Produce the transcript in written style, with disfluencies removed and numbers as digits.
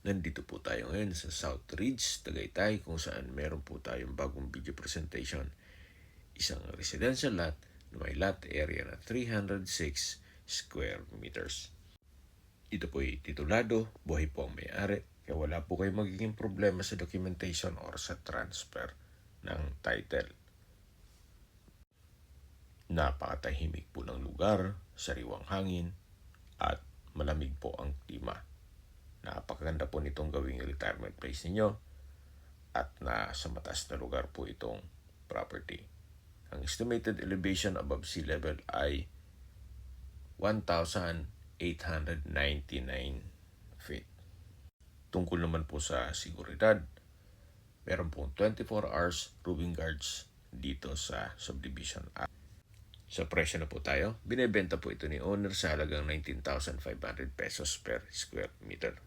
Nandito po tayo ngayon sa South Ridge, Tagaytay, kung saan meron po tayong bagong video presentation. Isang residential lot na may lot area na 306 square meters. Ito po ay titulado, buhay po ang may-ari, kaya wala po kayo magiging problema sa documentation or sa transfer ng title. Napakatahimik po ng lugar, sariwang hangin, at malamig po ang klima. Napakaganda po nitong gawing retirement place ninyo at nasa mataas na lugar po itong property. Ang estimated elevation above sea level ay 1,899 feet. Tungkol naman po sa seguridad, meron pong 24 hours roving guards dito sa subdivision. Sa presyo na po tayo, binebenta po ito ni owner sa halagang 19,500 pesos per square meter.